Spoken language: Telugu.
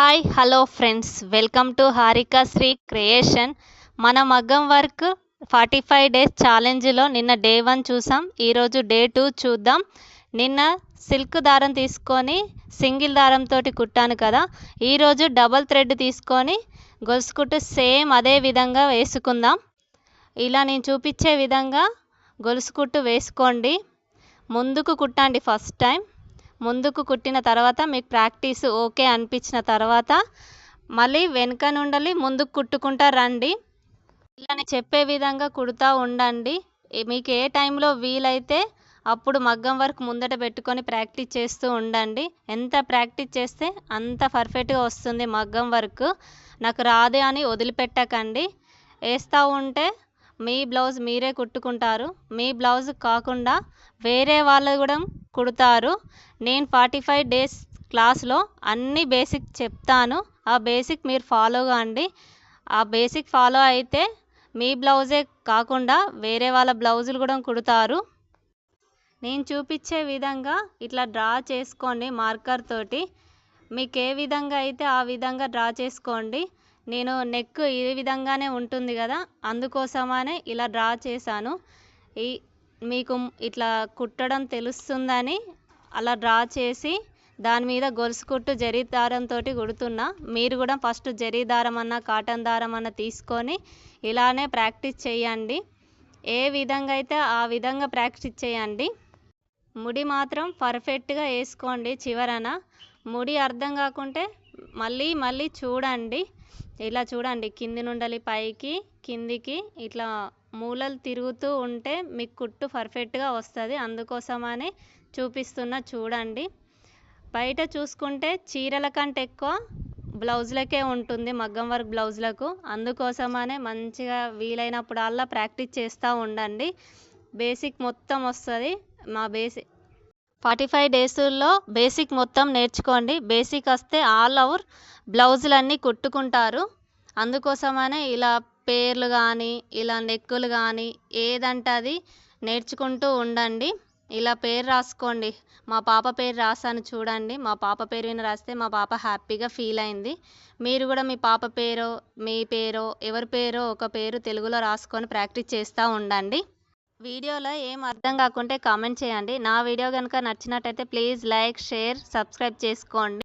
Hi hello friends, welcome to Harika Sri creation. మన మగ్గం వర్క్ 45 డేస్ ఛాలెంజ్లో నిన్న డే 1 చూసాం. ఈరోజు డే 2 చూద్దాం. నిన్న సిల్క్ దారం తీసుకొని సింగిల్ దారంతో కుట్టాను కదా, ఈరోజు డబల్ థ్రెడ్ తీసుకొని గొలుసు కుట్టు సేమ్ అదే విధంగా వేసుకుందాం. ఇలా నేను చూపించే విధంగా గొలుసు కుట్టు వేసుకోండి. ముందుకు కుట్టండి. ఫస్ట్ టైం ముందుకు కుట్టిన తర్వాత మీకు ప్రాక్టీస్ ఓకే అనిపించిన తర్వాత మళ్ళీ వెనుక నుండి ముందుకు కుట్టుకుంటా రండి. ఇలా నేను చెప్పే విధంగా కుడుతూ ఉండండి. మీకు ఏ టైంలో వీలైతే అప్పుడు మగ్గం వర్క్ ముందట పెట్టుకొని ప్రాక్టీస్ చేస్తూ ఉండండి. ఎంత ప్రాక్టీస్ చేస్తే అంత పర్ఫెక్ట్గా వస్తుంది మగ్గం వర్క్. నాకు రాదే అని వదిలిపెట్టకండి. వేస్తూ ఉంటే మీ బ్లౌజ్ మీరే కుట్టుకుంటారు. మీ బ్లౌజ్ కాకుండా వేరే వాళ్ళు కూడా కుడతారు. నేను 45 డేస్ క్లాస్లో అన్ని బేసిక్ చెప్తాను. ఆ బేసిక్ మీరు ఫాలో కాండి. ఆ బేసిక్ ఫాలో అయితే మీ బ్లౌజే కాకుండా వేరే వాళ్ళ బ్లౌజులు కూడా కుడతారు. నేను చూపించే విధంగా ఇట్లా డ్రా చేసుకోండి మార్కర్ తోటి. మీకు ఏ విధంగా అయితే ఆ విధంగా డ్రా చేసుకోండి. నేను నెక్ ఈ విధంగానే ఉంటుంది కదా, అందుకోసమనే ఇలా డ్రా చేశాను. మీకు ఇట్లా కుట్టడం తెలుస్తుందని అలా డ్రా చేసి దాని మీద గొలుసు కుట్టు జరీ దారంతో కుడుతున్నా. మీరు కూడా ఫస్ట్ జరీ దారం అన్న కాటన్ దారం అన్న తీసుకొని ఇలానే ప్రాక్టీస్ చేయండి. ఏ విధంగా అయితే ఆ విధంగా ప్రాక్టీస్ చేయండి. ముడి మాత్రం పర్ఫెక్ట్గా వేసుకోండి. చివరన ముడి అర్థం కాకుంటే మళ్ళీ చూడండి. ఇలా చూడండి, కింది నుండి పైకి కిందికి ఇట్లా మూలలు తిరుగుతూ ఉంటే మీకు కుట్టు పర్ఫెక్ట్గా వస్తుంది. అందుకోసమని చూపిస్తున్నా, చూడండి. బయట చూసుకుంటే చీరల కంటే ఎక్కువ బ్లౌజులకే ఉంటుంది, మగ్గం వర్క్ బ్లౌజులకు. అందుకోసమనే మంచిగా వీలైనప్పుడల్లా ప్రాక్టీస్ చేస్తూ ఉండండి. బేసిక్ మొత్తం వస్తుంది. మా 45 డేస్లో బేసిక్ మొత్తం నేర్చుకోండి. బేసిక్ వస్తే ఆల్ ఓవర్ బ్లౌజులన్నీ కుట్టుకుంటారు. అందుకోసమనే ఇలా పేర్లు కానీ ఇలా నెక్కులు కానీ ఏదంటే అది నేర్చుకుంటూ ఉండండి. ఇలా పేరు రాసుకోండి. మా పాప పేరు రాసాను చూడండి. మా పాప పేరు విని రాస్తే మా పాప హ్యాపీగా ఫీల్ అయింది. మీరు కూడా మీ పాప పేరో మీ పేరో ఎవరి పేరో ఒక పేరు తెలుగులో రాసుకొని ప్రాక్టీస్ చేస్తూ ఉండండి. వీడియోలో ఏం అర్థం కాకుంటే కామెంట్ చేయండి. నా వీడియో కనుక నచ్చినట్టయితే ప్లీజ్ లైక్, షేర్, సబ్స్క్రైబ్ చేసుకోండి.